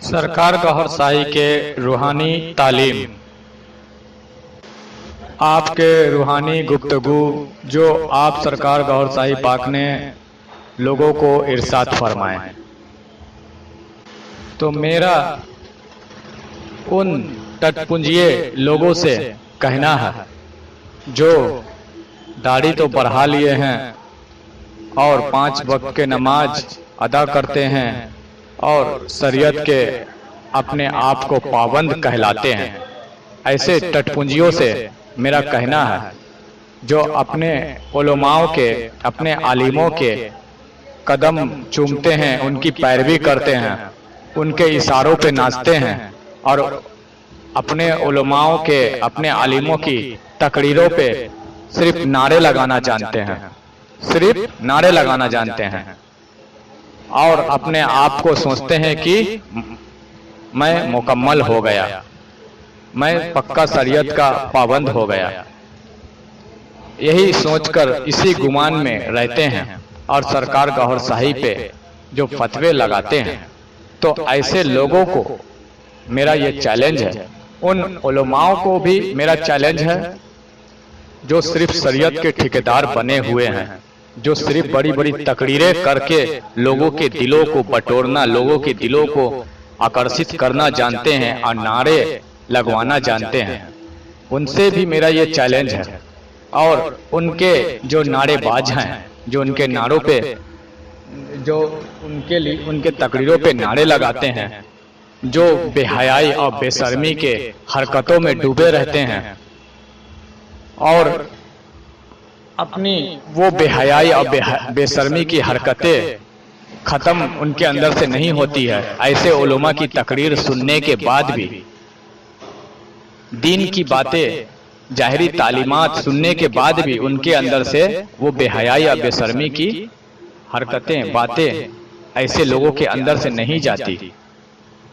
سرکار گوہر شاہی کے روحانی تعلیم، آپ کے روحانی گفتگو جو آپ سرکار گوہر شاہی پاک نے لوگوں کو ارشاد فرمائے، تو میرا ان ٹٹ پنجیے لوگوں سے کہنا ہے جو داڑھی تو بڑھا لیے ہیں اور 5 وقت کے نماز ادا کرتے ہیں اور شریعت کے اپنے آپ کو پابند کہلاتے ہیں، ایسے ٹٹ پنجیوں سے میرا کہنا ہے جو اپنے علماؤں کے، اپنے عالموں کے قدم چومتے ہیں، ان کی پیروی کرتے ہیں، ان کے اشاروں پہ ناچتے ہیں اور اپنے علماؤں کے، اپنے عالموں کی تقریروں پہ صرف نعرے لگانا جانتے ہیں، صرف نعرے لگانا جانتے ہیں اور اپنے آپ کو سوچتے ہیں کہ میں مکمل ہو گیا، میں پکا شریعت کا پابند ہو گیا، یہی سوچ کر اسی گمان میں رہتے ہیں اور سرکار گوہر شاہی پہ جو فتوے لگاتے ہیں، تو ایسے لوگوں کو میرا یہ چیلنج ہے، ان علماؤں کو بھی میرا چیلنج ہے جو صرف شریعت کے ٹھیکیدار بنے ہوئے ہیں، جو صرف بڑی بڑی تقریریں کر کے لوگوں کے دلوں کو بٹورنا، لوگوں کے دلوں کو آکرشت کرنا جانتے ہیں اور نعرے لگوانا جانتے ہیں، ان سے بھی میرا یہ چیلنج ہے۔ اور ان کے جو نعرے باز ہیں، جو ان کے نعروں پہ، جو ان کے تقریروں پہ نعرے لگاتے ہیں، جو بے حیائی اور بے شرمی کے حرکتوں میں ڈوبے رہتے ہیں اور اپنی وہ بے حیائی اور بے شرمی کی حرکتیں ختم ان کے اندر سے نہیں ہوتی ہے، ایسے علماء کی تقریر سننے کے بعد بھی، دین کی باتیں، ظاہری تعلیمات سننے کے بعد بھی ان کے اندر سے وہ بے حیائی اور بے شرمی کی حرکتیں، باتیں ایسے لوگوں کے اندر سے نہیں جاتی،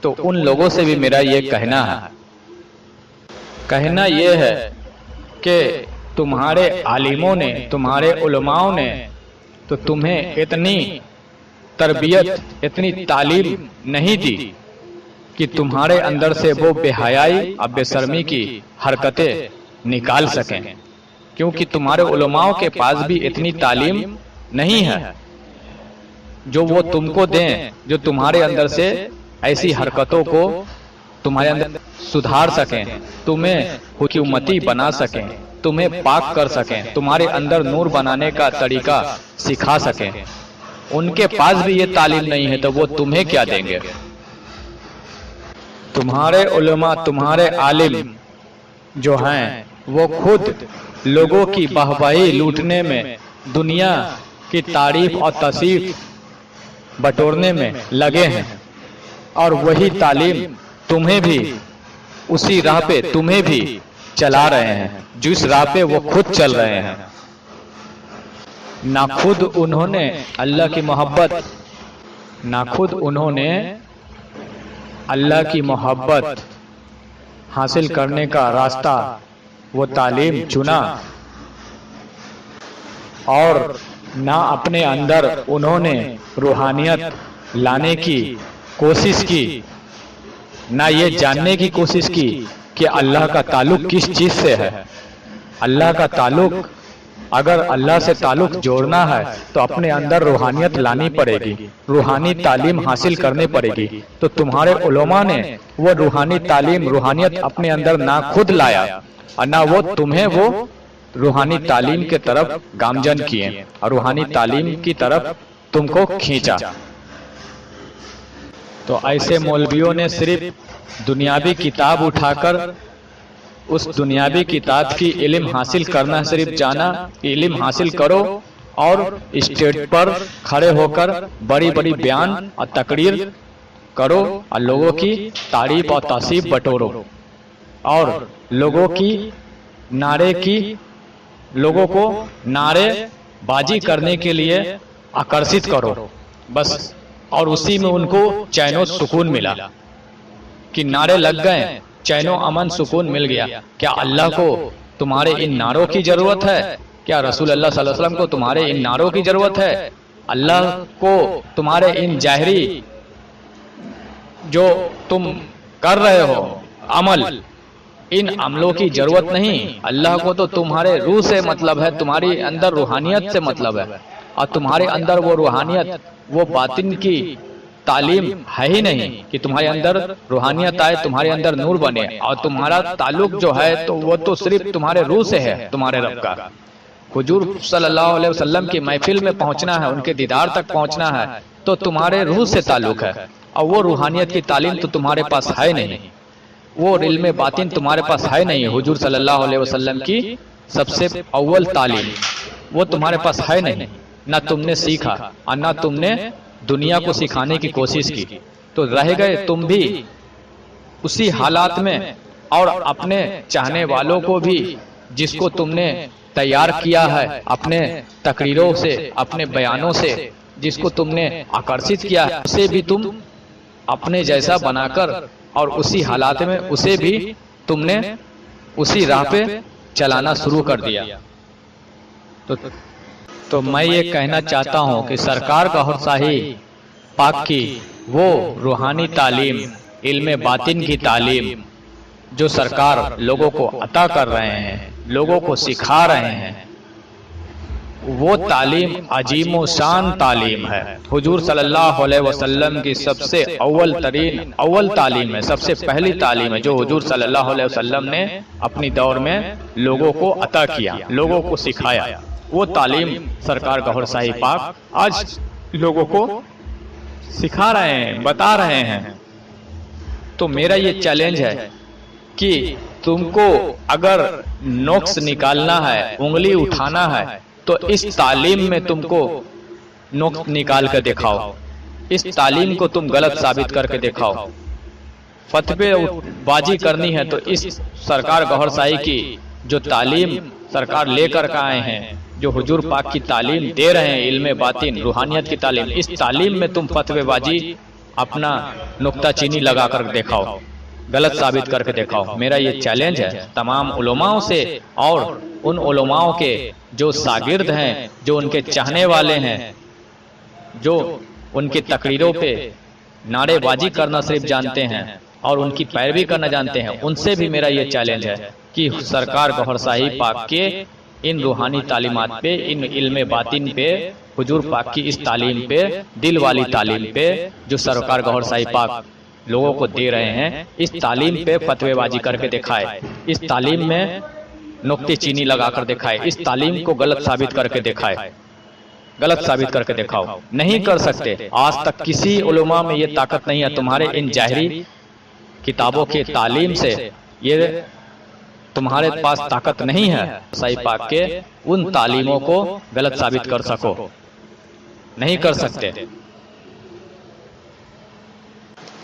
تو ان لوگوں سے بھی میرا یہ کہنا یہ ہے کہ تمہارے عالموں نے، تمہارے علماؤں نے تو تمہیں اتنی تربیت، اتنی تعلیم نہیں دی کہ تمہارے اندر سے وہ بے حیائی اور بے شرمی کی حرکتیں نکال سکیں، کیونکہ تمہارے علماؤں کے پاس بھی اتنی تعلیم نہیں ہے جو وہ تم کو دیں، جو تمہارے اندر سے ایسی حرکتوں کو تمہارے اندر سدھار سکیں، تمہیں حکومتی بنا سکیں، تمہیں پاک کر سکیں، تمہارے اندر نور بنانے کا طریقہ سکھا سکیں۔ ان کے پاس بھی یہ تعلیم نہیں ہے تو وہ تمہیں کیا دیں گے؟ تمہارے علماء، تمہارے عالم جو ہیں وہ خود لوگوں کی واہواہی لوٹنے میں، دنیا کی تعریف اور توصیف بٹورنے میں لگے ہیں، اور وہی تعلیم تمہیں بھی اسی راہ پہ تمہیں بھی چلا رہے ہیں جس راہ پہ وہ خود چل رہے ہیں۔ نہ خود انہوں نے اللہ کی محبت، نہ خود انہوں نے اللہ کی محبت حاصل کرنے کا راستہ، وہ تعلیم چنا، اور نہ اپنے اندر انہوں نے روحانیت لانے کی کوشش کی، نہ یہ جاننے کی کوشش کی کہ اللہ کا تعلق کس چیز سے ہے۔ اللہ کا تعلق، اگر اللہ سے تعلق جوڑنا ہے تو اپنے اندر روحانیت لانی پڑے گی، روحانی تعلیم حاصل کرنی پڑے گی، تو تمہارے علماء نے وہ روحانی تعلیم، روحانیت اپنے اندر نہ خود لایا اور نہ وہ تمہیں وہ روحانی تعلیم کے طرف گامزن کیے اور روحانی تعلیم کی طرف تم کو کھینچا۔ تو ایسے مولویوں نے صرف دنیاوی کتاب اٹھا کر اس دنیاوی کتاب کی علم حاصل کرنا صرف جانا، علم حاصل کرو اور اسٹیج پر کھڑے ہو کر بڑی بڑی بیان اور تقریر کرو اور لوگوں کی تعریف اور توصیف بٹورو اور لوگوں کو نعرے بازی کرنے کے لیے آکرشت کرو، بس، اور اسی میں ان کو چین و سکون ملا کہ نعرے لگ گئے، چین و امن سکون مل گیا۔ کیا اللہ کو تمہارے ان نعروں کی ضرورت ہے؟ کیا رسول اللہ صلی اللہ علیہ وسلم کو تمہارے ان نعروں کی ضرورت ہے؟ اللہ کو تمہارے ان ظاہری जो तुम कर रहे हो अमल, इन अमलों की जरूरत नहीं। अल्लाह को तो तुम्हारे रूह से मतलब है, तुम्हारी अंदर रूहानियत से मतलब है, और तुम्हारे अंदर वो रूहानियत, वो बातिन की तालीम है ही नहीं कि तुम्हारे अंदर रूहानियत आए, तुम्हारे अंदर नूर बने, और तुम्हारा ताल्लुक जो है तो वो तो सिर्फ तुम्हारे रूह से है, तुम्हारे रब का। हुजूर सल्लल्लाहु अलैहि वसल्लम की महफिल में पहुंचना है, उनके दीदार तक पहुंचना है, तो तुम्हारे रूह से ताल्लुक है, और वो रूहानियत की तालीम तो तुम्हारे पास है नहीं, वो इल्म बातिन तुम्हारे पास है नहीं। हुजूर सल्लल्लाहु अलैहि वसल्लम की सबसे अव्वल तालीम वो तुम्हारे पास है नहीं, ना तुमने सीखा और ना तुमने दुनिया को सिखाने की कोशिश की, तो रह गए तुम भी उसी हालात में, और अपने चाहने वालों को भी जिसको तुमने तैयार किया है अपने तकरीरों से, अपने बयानों से, जिसको तुमने आकर्षित किया है, उसे भी तुम अपने जैसा बनाकर और उसी हालात में उसे भी तुमने उसी राह पे चलाना शुरू कर दिया। तो मैं ये कहना चाहता हूँ कि सरकार गौहर शाही पाक की वो रूहानी तालीम, इल्म बातिन की तालीम जो सरकार लोगों को अता कर रहे हैं, लोगों को सिखा रहे हैं, वो तालीम अजीम शान तालीम है। हुजूर सल्लल्लाहु अलैहि वसल्लम की सबसे अव्वल तालीम है, सबसे पहली तालीम है जो हुजूर सल्लल्लाहु अलैहि वसल्लम ने अपनी दौर में लोगों को अता किया, लोगों को सिखाया। वो तालीम सरकार गौहर शाही पाक आज लोगों को सिखा रहे हैं, बता रहे हैं। तो मेरा ये चैलेंज है कि तुमको अगर नुक्स निकालना है, उंगली उठाना है, तो इस तालीम में तुमको नुक्स निकाल कर दिखाओ, इस तालीम को तुम गलत साबित करके दिखाओ। फतवे बाजी करनी है तो इस सरकार गौहर शाही की जो तालीम सरकार लेकर के आए हैं, जो हुजूर पाक की तालीम दे रहे हैं, इल्म बातिन रूहानियत की तालीम, इस तालीम में तुम फतवेबाजी अपना नुक्ता चीनी लगा कर दिखाओ, गलत साबित करके दिखाओ। मेरा ये चैलेंज है तमाम उलमाओं से और उन उलमाओं के जो शागिर्द हैं, जो उनके चाहने वाले हैं, जो उनकी तकरीरों पे नारेबाजी करना सिर्फ जानते हैं और उनकी पैरवी करना जानते हैं, उनसे भी मेरा ये चैलेंज है कि सरकार गौहर शाही पाक के इन रूहानी तालीमात पे, इन इल्म बातिन पे, हुजूर पाक की इस तालीम पे, दिल वाली तालीम पे जो सरकार गौहर शाही पाक लोगों को दे रहे हैं, इस तालीम पे फतवेबाजी करके दिखाए, इस तालीम में नुक्ते चीनी लगाकर दिखाए, इस तालीम को गलत साबित करके दिखाए, गलत साबित करके दिखाओ। नहीं कर सकते, आज तक किसी उलमा में ये ताकत नहीं है। तुम्हारे इन जाहिरी किताबों के तालीम से ये तुम्हारे पास ताकत नहीं है शाही पाक के उन तालीमों को गलत साबित कर सको, नहीं कर सकते।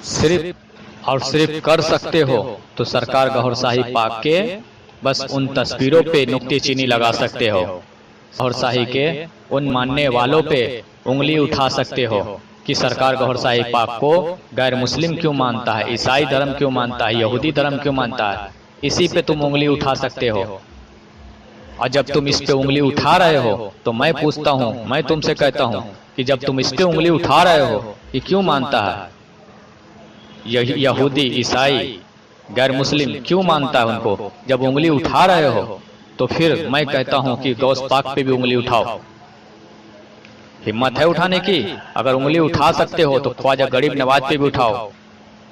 सिर्फ और सिर्फ कर सकते हो तो सरकार गौहर शाही पाक के बस उन तस्वीरों पे नुक्ते चीनी लगा सकते हो, गौहर शाही के उन मानने वालों पे उंगली उठा सकते हो कि सरकार गौहर शाही पाक को गैर मुस्लिम क्यों मानता है, ईसाई धर्म क्यों मानता है, यहूदी धर्म क्यों मानता है, इसी पे तुम उंगली उठा सकते हो। और जब तुम इस पे उंगली उठा रहे हो तो मैं पूछता हूँ, मैं तुमसे कहता हूँ कि जब तुम इस पे उंगली उठा रहे हो कि क्यों मानता है, यहूदी ईसाई गैर मुस्लिम क्यों मानता है उनको, जब उंगली उठा रहे हो तो फिर मैं कहता हूं कि गौस पाक पे भी उंगली उठाओ। हिम्मत है उठाने की? अगर उंगली उठा सकते हो तो ख्वाजा गरीब नवाज पे भी उठाओ,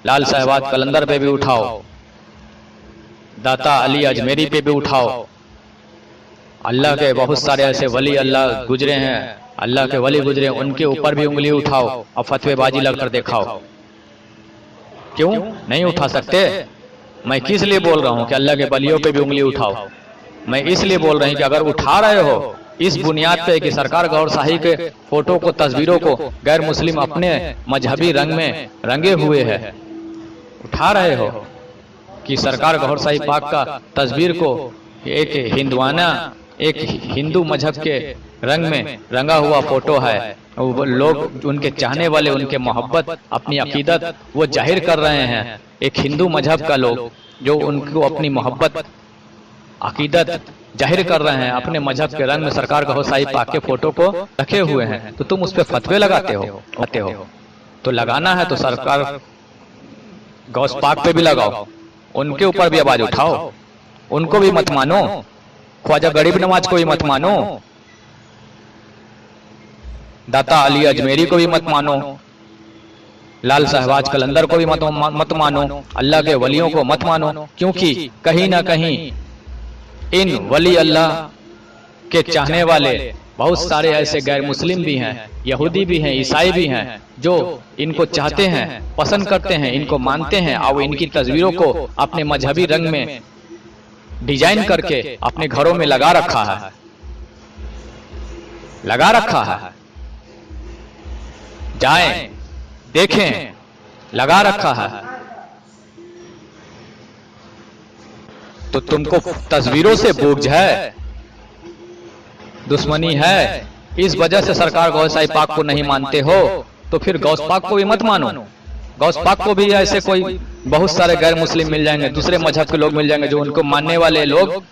लाल साहबाद कलंदर पे भी उठाओ, दाता अली अजमेरी पे भी उठाओ। अल्लाह के बहुत सारे ऐसे वली अल्लाह गुजरे हैं, अल्लाह के वली गुजरे, उनके ऊपर भी उंगली उठाओ और फतवेबाजी लगकर दिखाओ। क्यों नहीं उठा सकते? मैं किस लिए बोल रहा हूं कि अल्लाह के वलियों पे भी उंगली उठाओ? मैं इसलिए बोल रही हूं कि अगर उठा रहे हो इस बुनियाद पे कि सरकार गौहर शाही के फोटो को, तस्वीरों को गैर मुस्लिम अपने मजहबी रंग में रंगे हुए है, उठा रहे हो कि सरकार गौहर शाही पाक का तस्वीर को एक हिंदुआना, एक हिंदू मजहब के रंग में रंगा हुआ फोटो है, लोग उनके चाहने वाले, उनके मोहब्बत, अपनी अकीदत वो जाहिर कर रहे हैं। एक हिंदू मजहब का लोग जो उनको अपनी मोहब्बत, अकीदत जाहिर कर रहे हैं, अपने मजहब के रंग में सरकार गौहर शाही पाक के फोटो को रखे हुए हैं, तो तुम उस पर फतवे लगाते हो। तो लगाना है तो सरकार गौस पाक पे भी लगाओ, उनके ऊपर भी आवाज उठाओ, उनको भी मत मानो, ख्वाजा गरीब नवाज को भी मत मानो, दाता अली अजमेरी को भी मत मानो, लाल साहबाज कलंदर को भी मत मानो, अल्लाह के वलियों को मत मानो, क्योंकि कहीं ना कहीं इन वली अल्लाह के चाहने वाले बहुत सारे ऐसे गैर मुस्लिम भी हैं, यहूदी भी हैं, ईसाई भी हैं, जो इनको चाहते हैं, पसंद करते हैं, इनको मानते हैं और इनकी तस्वीरों को अपने मजहबी रंग में डिजाइन करके अपने घरों में लगा रखा है, लगा रखा है। जाएं, देखें, लगा रखा है। तो तुमको तस्वीरों से बुग़्ज़ है, दुश्मनी है, इस वजह से सरकार गौसाई पाक को नहीं मानते हो, तो फिर गौस पाक को भी मत मानो। गौस पाक को भी ऐसे कोई बहुत सारे गैर मुस्लिम मिल जाएंगे, दूसरे मजहब के लोग मिल जाएंगे, जो उनको मानने वाले लोग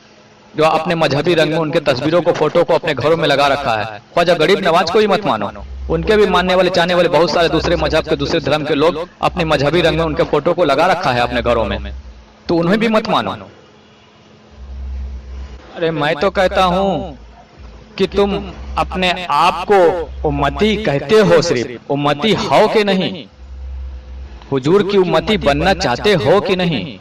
जो अपने मजहबी रंग में उनके तस्वीरों को, फोटो को अपने घरों में लगा रखा है। ख्वाजा गरीब नवाज को भी मत मानो, उनके भी मानने वाले, चाहने वाले बहुत सारे दूसरे मजहब के, दूसरे धर्म के लोग अपने मजहबी रंग में उनके फोटो को लगा रखा है अपने घरों में, तो उन्हें भी मत मानो। अरे मैं तो कहता हूं कि तुम अपने आप को उम्मती कहते हो, सिर्फ उम्मती हो कि नहीं? हुजूर की उम्मती बनना चाहते हो कि नहीं?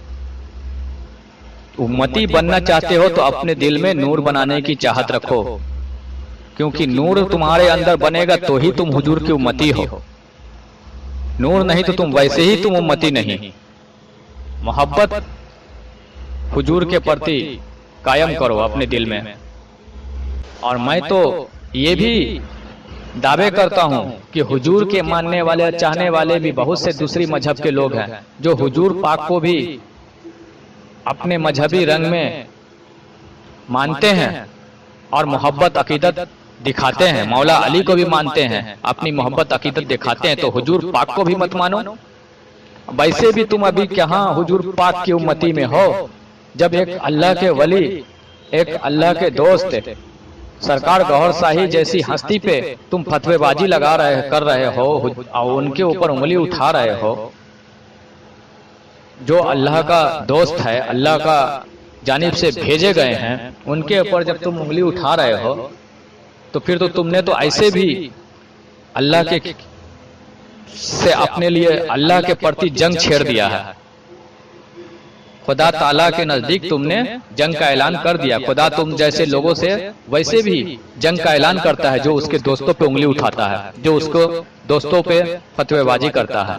उम्मती बनना चाहते हो तो अपने दिल में नूर बनाने की चाहत रखो, क्योंकि नूर तुम्हारे अंदर बनेगा तो ही तुम हुजूर की उम्मती हो। नूर नहीं तो तुम वैसे ही तुम उम्मती नहीं। मोहब्बत हुजूर के प्रति कायम करो अपने दिल में। और मैं तो ये भी दावे करता हूं कि हुजूर के मानने वाले, चाहने वाले भी बहुत से दूसरी मजहब के लोग हैं, जो हुजूर पाक को भी अपने मजहबी रंग में मानते हैं और मोहब्बत अकीदत दिखाते हैं, मौला अली को भी मानते हैं, अपनी मोहब्बत अकीदत दिखाते हैं। तो हुजूर पाक को भी मत मानो। वैसे भी तुम अभी कहाँ हुजूर पाक की उम्मती में हो, जब एक अल्लाह के वली, एक अल्लाह के दोस्त सरकार गौहर शाही जैसी हस्ती पे तुम फतवेबाजी कर रहे हो और उनके ऊपर उंगली उठा रहे हो। जो अल्लाह का दोस्त है, अल्लाह का जानिब से भेजे गए हैं, उनके ऊपर जब तुम उंगली उठा रहे हो, तो फिर तो तुमने तो ऐसे भी अल्लाह के से अपने लिए अल्लाह के प्रति जंग छेड़ दिया है। खुदा ताला के नजदीक तुमने जंग का ऐलान कर दिया। खुदा तुम जैसे लोगों से वैसे भी जंग का ऐलान करता है, जो उसके दोस्तों पे उंगली उठाता है, जो उसको दोस्तों पे फतवेबाजी करता है।